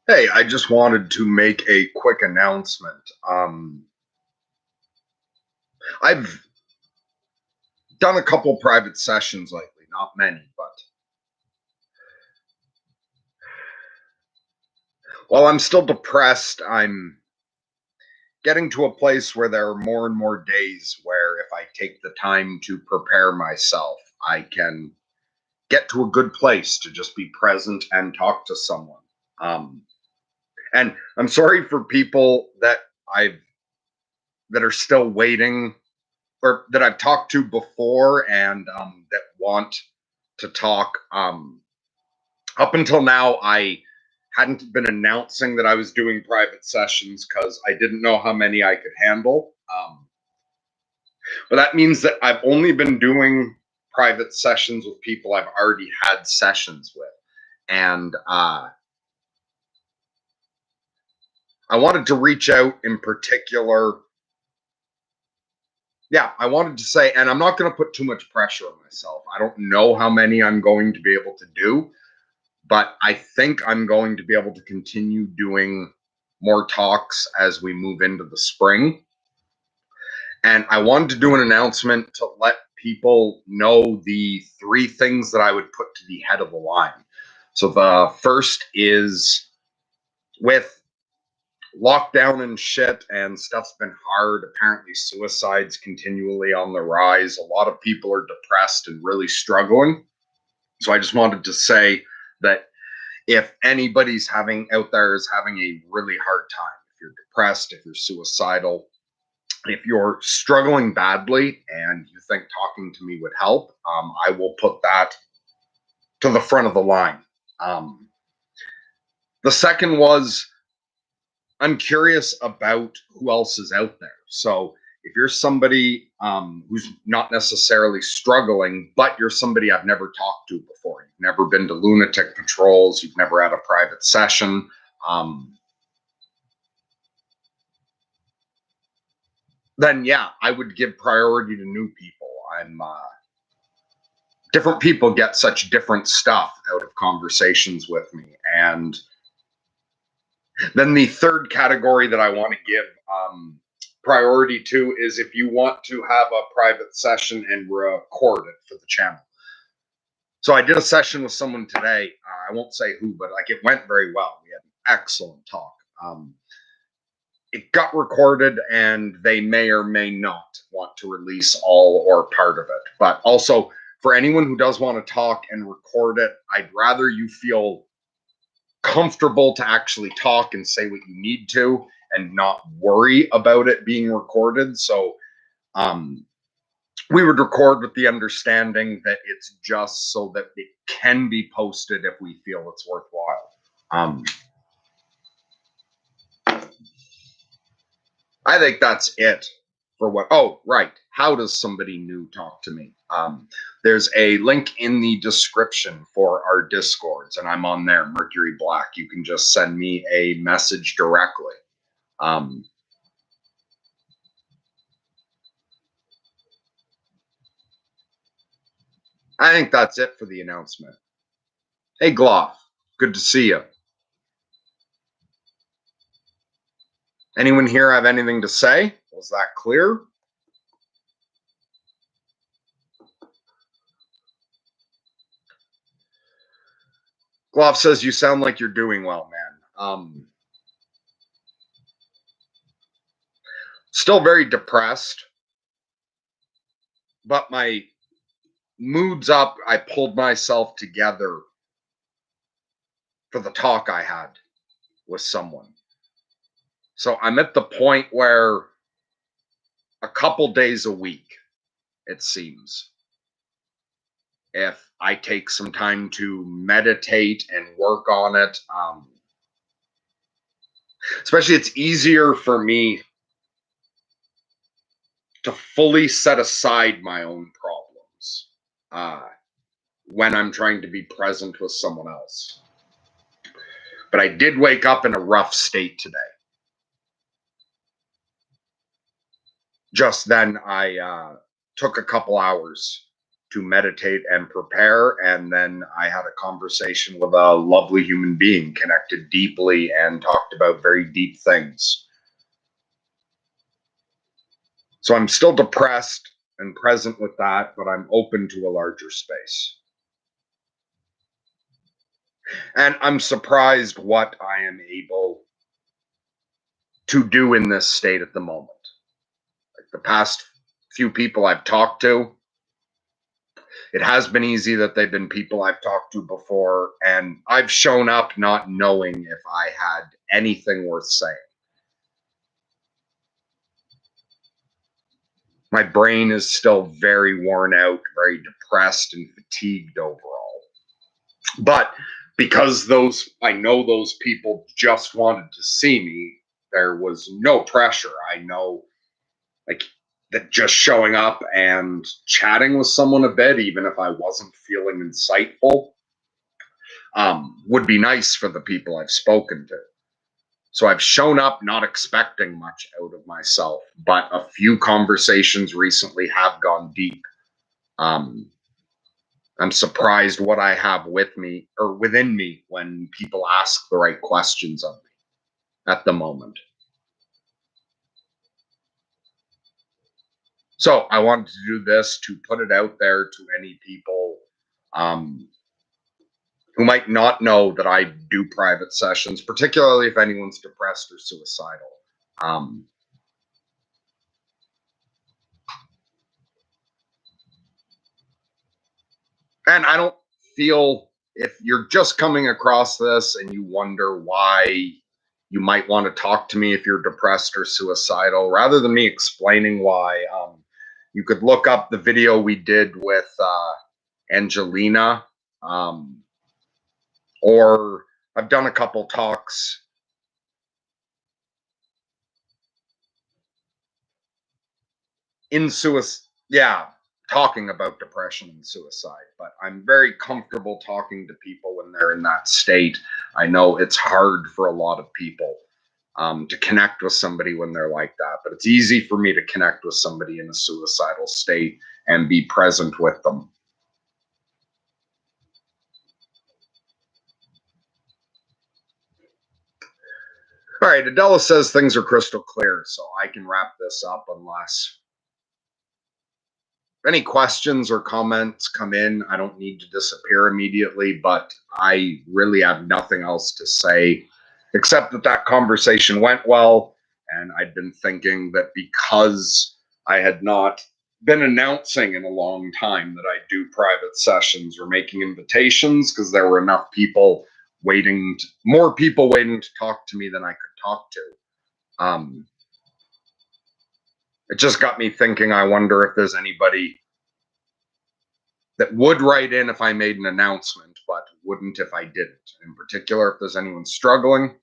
Hey, I just wanted to make a quick announcement. I've done a couple private sessions lately, not many, but while I'm still depressed, I'm getting to a place where there are more and more days where if I take the time to prepare myself, I can get to a good place to just be present and talk to someone. Um, and I'm sorry for people I've that are still waiting or that I've talked to before and that want to talk. Up until now, I hadn't been announcing that I was doing private sessions because I didn't know how many I could handle. But that means that I've only been doing private sessions with people I've already had sessions with. And I wanted to reach out in particular. Yeah, I wanted to say, and I'm not going to put too much pressure on myself. I don't know how many I'm going to be able to do, but I think I'm going to be able to continue doing more talks as we move into the spring. And I wanted to do an announcement to let people know the three things that I would put to the head of the line. So the first is with lockdown and shit and stuff's been hard. Apparently, suicide's continually on the rise. A lot of people are depressed and really struggling. So I just wanted to say that if anybody's having out there is having a really hard time, if you're depressed, if you're suicidal, if you're struggling badly and you think talking to me would help, I will put that to the front of the line. Um, the second was I'm curious about who else is out there. So if you're somebody who's not necessarily struggling, but you're somebody I've never talked to before, you've never been to lunatic patrols, you've never had a private session, um, then yeah, I would give priority to new people. I'm different people get such different stuff out of conversations with me, and then the third category that I want to give priority to is if you want to have a private session and record it for the channel. So I did a session with someone today. I won't say who, but like it went very well. We had an excellent talk. It got recorded, and they may or may not want to release all or part of it. But also, for anyone who does want to talk and record it, I'd rather you feel comfortable to actually talk and say what you need to and not worry about it being recorded. So um, we would record with the understanding that it's just so that it can be posted if we feel it's worthwhile. I think that's it for what. Oh, right. How does somebody new talk to me? There's a link in the description for our Discords, and I'm on there, Mercury Black. You can just send me a message directly. Um, I think that's it for the announcement. Hey, Gloff, good to see you. Anyone here have anything to say? Was that clear? Gloff says you sound like you're doing well, man. Still very depressed, but my mood's up. I pulled myself together for the talk I had with someone. So I'm at the point where a couple days a week, it seems, if I take some time to meditate and work on it, especially it's easier for me to fully set aside my own problems uh, when I'm trying to be present with someone else. But I did wake up in a rough state today. Just then, I took a couple hours to meditate and prepare. And then I had a conversation with a lovely human being, connected deeply, and talked about very deep things. So I'm still depressed and present with that, but I'm open to a larger space. And I'm surprised what I am able to do in this state at the moment. Like the past few people I've talked to, it has been easy that they've been people I've talked to before, and I've shown up not knowing if I had anything worth saying. My brain is still very worn out, very depressed and fatigued overall. But because I know those people just wanted to see me, there was no pressure. I know, like, that just showing up and chatting with someone a bit, even if I wasn't feeling insightful, would be nice for the people I've spoken to. So I've shown up not expecting much out of myself, but a few conversations recently have gone deep. I'm surprised what I have with me or within me when people ask the right questions of me at the moment. So I wanted to do this to put it out there to any people who might not know that I do private sessions, particularly if anyone's depressed or suicidal. And I don't feel, if you're just coming across this and you wonder why you might want to talk to me if you're depressed or suicidal, rather than me explaining why, you could look up the video we did with Angelina, or I've done a couple talks in suicide. Yeah, talking about depression and suicide, but I'm very comfortable talking to people when they're in that state. I know it's hard for a lot of people to connect with somebody when they're like that, but it's easy for me to connect with somebody in a suicidal state and be present with them. All right, Adela says things are crystal clear, so I can wrap this up unless any questions or comments come in. I don't need to disappear immediately, but I really have nothing else to say except that that conversation went well. And I'd been thinking that because I had not been announcing in a long time that I do private sessions or making invitations, because there were enough people waiting, more people waiting to talk to me than I could talk to. It just got me thinking, I wonder if there's anybody that would write in if I made an announcement, but wouldn't if I didn't. In particular, if there's anyone struggling,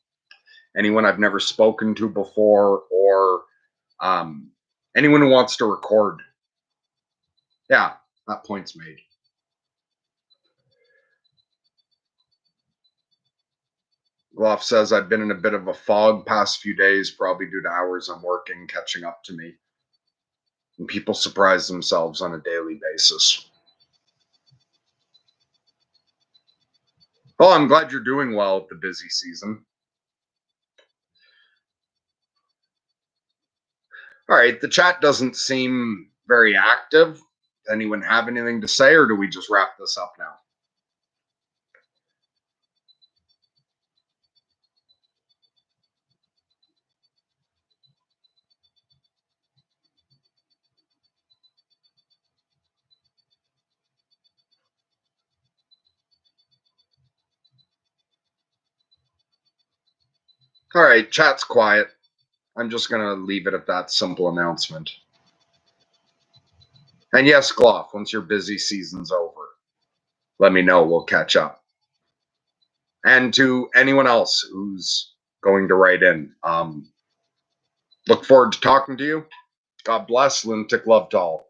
anyone I've never spoken to before, or anyone who wants to record. Yeah, that point's made. Gloff says, I've been in a bit of a fog past few days, probably due to hours I'm working catching up to me. And people surprise themselves on a daily basis. Well, I'm glad you're doing well with the busy season. All right, the chat doesn't seem very active. Does anyone have anything to say, or do we just wrap this up now? All right, chat's quiet. I'm just going to leave it at that simple announcement. And yes, Gloff, once your busy season's over, let me know. We'll catch up. And to anyone else who's going to write in, look forward to talking to you. God bless. Lunatic love to all.